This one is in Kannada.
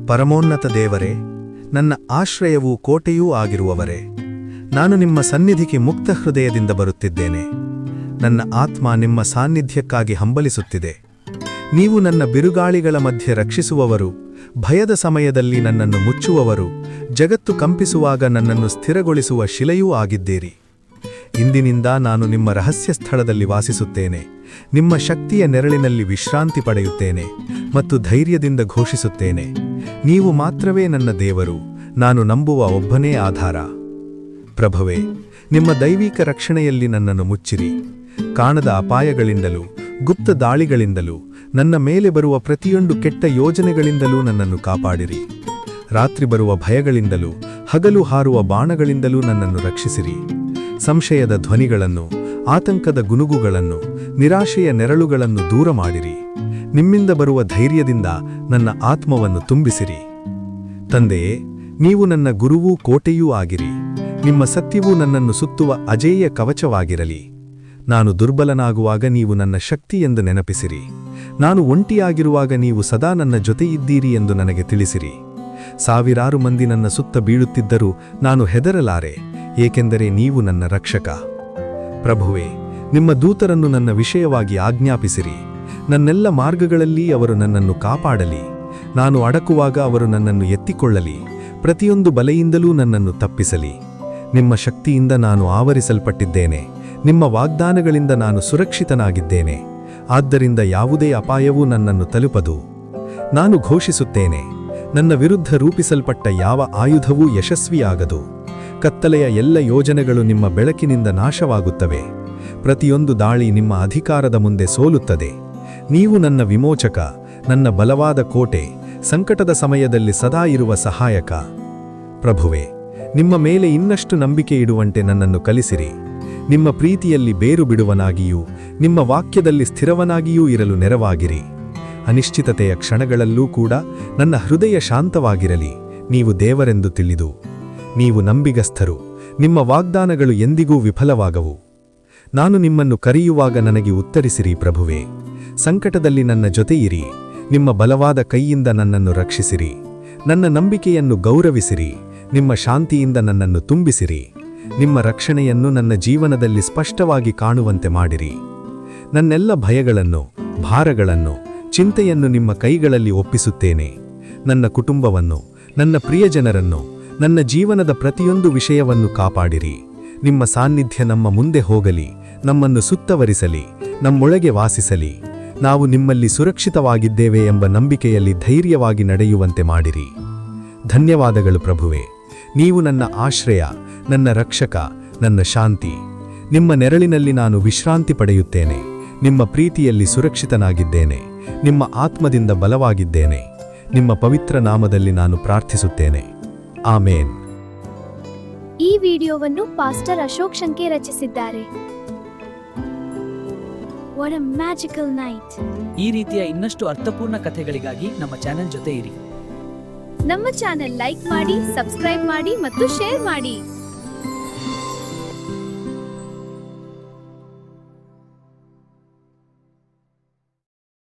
ಪರಮೋನ್ನತ ದೇವರೇ, ನನ್ನ ಆಶ್ರಯವೂ ಕೋಟೆಯೂ ಆಗಿರುವವರೇ, ನಾನು ನಿಮ್ಮ ಸನ್ನಿಧಿಗೆ ಮುಕ್ತ ಹೃದಯದಿಂದ ಬರುತ್ತಿದ್ದೇನೆ. ನನ್ನ ಆತ್ಮ ನಿಮ್ಮ ಸಾನ್ನಿಧ್ಯಕ್ಕಾಗಿ ಹಂಬಲಿಸುತ್ತಿದೆ. ನೀವು ನನ್ನ ಬಿರುಗಾಳಿಗಳ ಮಧ್ಯೆ ರಕ್ಷಿಸುವವರು, ಭಯದ ಸಮಯದಲ್ಲಿ ನನ್ನನ್ನು ಮುಚ್ಚುವವರು, ಜಗತ್ತು ಕಂಪಿಸುವಾಗ ನನ್ನನ್ನು ಸ್ಥಿರಗೊಳಿಸುವ ಶಿಲೆಯೂ ಆಗಿದ್ದೀರಿ. ಇಂದಿನಿಂದ ನಾನು ನಿಮ್ಮ ರಹಸ್ಯ ಸ್ಥಳದಲ್ಲಿ ವಾಸಿಸುತ್ತೇನೆ. ನಿಮ್ಮ ಶಕ್ತಿಯ ನೆರಳಿನಲ್ಲಿ ವಿಶ್ರಾಂತಿ ಪಡೆಯುತ್ತೇನೆ ಮತ್ತು ಧೈರ್ಯದಿಂದ ಘೋಷಿಸುತ್ತೇನೆ, ನೀವು ಮಾತ್ರವೇ ನನ್ನ ದೇವರು, ನಾನು ನಂಬುವ ಒಬ್ಬನೇ ಆಧಾರ. ಪ್ರಭುವೇ, ನಿಮ್ಮ ದೈವಿಕ ರಕ್ಷಣೆಯಲ್ಲಿ ನನ್ನನ್ನು ಮುಚ್ಚಿರಿ. ಕಾಣದ ಅಪಾಯಗಳಿಂದಲೂ ಗುಪ್ತ ದಾಳಿಗಳಿಂದಲೂ ನನ್ನ ಮೇಲೆ ಬರುವ ಪ್ರತಿಯೊಂದು ಕೆಟ್ಟ ಯೋಜನೆಗಳಿಂದಲೂ ನನ್ನನ್ನು ಕಾಪಾಡಿರಿ. ರಾತ್ರಿ ಬರುವ ಭಯಗಳಿಂದಲೂ ಹಗಲು ಹಾರುವ ಬಾಣಗಳಿಂದಲೂ ನನ್ನನ್ನು ರಕ್ಷಿಸಿರಿ. ಸಂಶಯದ ಧ್ವನಿಗಳನ್ನು, ಆತಂಕದ ಗುನುಗುಗಳನ್ನು, ನಿರಾಶೆಯ ನೆರಳುಗಳನ್ನು ದೂರ ಮಾಡಿರಿ. ನಿಮ್ಮಿಂದ ಬರುವ ಧೈರ್ಯದಿಂದ ನನ್ನ ಆತ್ಮವನ್ನು ತುಂಬಿಸಿರಿ. ತಂದೆಯೇ, ನೀವು ನನ್ನ ಗುರುವೂ ಕೋಟೆಯೂ ಆಗಿರಿ. ನಿಮ್ಮ ಸತ್ಯವೂ ನನ್ನನ್ನು ಸುತ್ತುವ ಅಜೇಯ ಕವಚವಾಗಿರಲಿ. ನಾನು ದುರ್ಬಲನಾಗುವಾಗ ನೀವು ನನ್ನ ಶಕ್ತಿ ಎಂದು ನೆನಪಿಸಿರಿ. ನಾನು ಒಂಟಿಯಾಗಿರುವಾಗ ನೀವು ಸದಾ ನನ್ನ ಜೊತೆಯಿದ್ದೀರಿ ಎಂದು ನನಗೆ ತಿಳಿಸಿರಿ. ಸಾವಿರಾರು ಮಂದಿ ನನ್ನ ಸುತ್ತ ಬೀಳುತ್ತಿದ್ದರೂ ನಾನು ಹೆದರಲಾರೆ, ಏಕೆಂದರೆ ನೀವು ನನ್ನ ರಕ್ಷಕ. ಪ್ರಭುವೇ, ನಿಮ್ಮ ದೂತರನ್ನು ನನ್ನ ವಿಷಯವಾಗಿ ಆಜ್ಞಾಪಿಸಿರಿ. ನನ್ನೆಲ್ಲ ಮಾರ್ಗಗಳಲ್ಲಿ ಅವರು ನನ್ನನ್ನು ಕಾಪಾಡಲಿ. ನಾನು ಅಡಕುವಾಗ ಅವರು ನನ್ನನ್ನು ಎತ್ತಿಕೊಳ್ಳಲಿ. ಪ್ರತಿಯೊಂದು ಬಲೆಯಿಂದಲೂ ನನ್ನನ್ನು ತಪ್ಪಿಸಲಿ. ನಿಮ್ಮ ಶಕ್ತಿಯಿಂದ ನಾನು ಆವರಿಸಲ್ಪಟ್ಟಿದ್ದೇನೆ. ನಿಮ್ಮ ವಾಗ್ದಾನಗಳಿಂದ ನಾನು ಸುರಕ್ಷಿತನಾಗಿದ್ದೇನೆ. ಆದ್ದರಿಂದ ಯಾವುದೇ ಅಪಾಯವೂ ನನ್ನನ್ನು ತಲುಪದು. ನಾನು ಘೋಷಿಸುತ್ತೇನೆ, ನನ್ನ ವಿರುದ್ಧ ರೂಪಿಸಲ್ಪಟ್ಟ ಯಾವ ಆಯುಧವೂ ಯಶಸ್ವಿಯಾಗದು. ಕತ್ತಲೆಯ ಎಲ್ಲ ಯೋಜನೆಗಳು ನಿಮ್ಮ ಬೆಳಕಿನಿಂದ ನಾಶವಾಗುತ್ತವೆ. ಪ್ರತಿಯೊಂದು ದಾಳಿ ನಿಮ್ಮ ಅಧಿಕಾರದ ಮುಂದೆ ಸೋಲುತ್ತದೆ. ನೀವು ನನ್ನ ವಿಮೋಚಕ, ನನ್ನ ಬಲವಾದ ಕೋಟೆ, ಸಂಕಟದ ಸಮಯದಲ್ಲಿ ಸದಾ ಇರುವ ಸಹಾಯಕ. ಪ್ರಭುವೇ, ನಿಮ್ಮ ಮೇಲೆ ಇನ್ನಷ್ಟು ನಂಬಿಕೆ ಇಡುವಂತೆ ನನ್ನನ್ನು ಕಲಿಸಿರಿ. ನಿಮ್ಮ ಪ್ರೀತಿಯಲ್ಲಿ ಬೇರು ಬಿಡುವನಾಗಿಯೂ ನಿಮ್ಮ ವಾಕ್ಯದಲ್ಲಿ ಸ್ಥಿರವನಾಗಿಯೂ ಇರಲು ನೆರವಾಗಿರಿ. ಅನಿಶ್ಚಿತತೆಯ ಕ್ಷಣಗಳಲ್ಲೂ ಕೂಡ ನನ್ನ ಹೃದಯ ಶಾಂತವಾಗಿರಲಿ. ನೀವು ದೇವರೆಂದು ತಿಳಿದು ನೀವು ನಂಬಿಗಸ್ಥರು. ನಿಮ್ಮ ವಾಗ್ದಾನಗಳು ಎಂದಿಗೂ ವಿಫಲವಾಗವು. ನಾನು ನಿಮ್ಮನ್ನು ಕರೆಯುವಾಗ ನನಗೆ ಉತ್ತರಿಸಿರಿ ಪ್ರಭುವೇ. ಸಂಕಟದಲ್ಲಿ ನನ್ನ ಜೊತೆಯಿರಿ. ನಿಮ್ಮ ಬಲವಾದ ಕೈಯಿಂದ ನನ್ನನ್ನು ರಕ್ಷಿಸಿರಿ. ನನ್ನ ನಂಬಿಕೆಯನ್ನು ಗೌರವಿಸಿರಿ. ನಿಮ್ಮ ಶಾಂತಿಯಿಂದ ನನ್ನನ್ನು ತುಂಬಿಸಿರಿ. ನಿಮ್ಮ ರಕ್ಷಣೆಯನ್ನು ನನ್ನ ಜೀವನದಲ್ಲಿ ಸ್ಪಷ್ಟವಾಗಿ ಕಾಣುವಂತೆ ಮಾಡಿರಿ. ನನ್ನೆಲ್ಲ ಭಯಗಳನ್ನು, ಭಾರಗಳನ್ನು, ಚಿಂತೆಯನ್ನು ನಿಮ್ಮ ಕೈಗಳಲ್ಲಿ ಒಪ್ಪಿಸುತ್ತೇನೆ. ನನ್ನ ಕುಟುಂಬವನ್ನು, ನನ್ನ ಪ್ರಿಯಜನರನ್ನು, ನನ್ನ ಜೀವನದ ಪ್ರತಿಯೊಂದು ವಿಷಯವನ್ನು ಕಾಪಾಡಿರಿ. ನಿಮ್ಮ ಸಾನ್ನಿಧ್ಯ ನಮ್ಮ ಮುಂದೆ ಹೋಗಲಿ, ನಮ್ಮನ್ನು ಸುತ್ತವರಿಸಲಿ, ನಮ್ಮೊಳಗೆ ವಾಸಿಸಲಿ. ನಾವು ನಿಮ್ಮಲ್ಲಿ ಸುರಕ್ಷಿತವಾಗಿದ್ದೇವೆ ಎಂಬ ನಂಬಿಕೆಯಲ್ಲಿ ಧೈರ್ಯವಾಗಿ ನಡೆಯುವಂತೆ ಮಾಡಿರಿ. ಧನ್ಯವಾದಗಳು ಪ್ರಭುವೇ. ನೀವು ನನ್ನ ಆಶ್ರಯ, ನನ್ನ ರಕ್ಷಕ, ನನ್ನ ಶಾಂತಿ. ನಿಮ್ಮ ನೆರಳಿನಲ್ಲಿ ನಾನು ವಿಶ್ರಾಂತಿ ಪಡೆಯುತ್ತೇನೆ. ನಿಮ್ಮ ಪ್ರೀತಿಯಲ್ಲಿ ಸುರಕ್ಷಿತನಾಗಿದ್ದೇನೆ. ನಿಮ್ಮ ಆತ್ಮದಿಂದ ಬಲವಾಗಿದ್ದೇನೆ. ನಿಮ್ಮ ಪವಿತ್ರ ನಾಮದಲ್ಲಿ ನಾನು ಪ್ರಾರ್ಥಿಸುತ್ತೇನೆ. ಆಮೇನ್. ಈ ವಿಡಿಯೋವನ್ನು ಪಾಸ್ಟರ್ ಅಶೋಕ್ ಶಂಕೆ ರಚಿಸಿದ್ದಾರೆ. What a magical night. ಈ ರೀತಿಯ ಇನ್ನಷ್ಟು ಅರ್ಥಪೂರ್ಣ ಕಥೆಗಳಿಗಾಗಿ ನಮ್ಮ ಚಾನೆಲ್ ಜೊತೆ ಇರಿ. ನಮ್ಮ ಚಾನೆಲ್ ಲೈಕ್ ಮಾಡಿ, ಸಬ್ಸ್ಕ್ರೈಬ್ ಮಾಡಿ ಮತ್ತು ಶೇರ್ ಮಾಡಿ.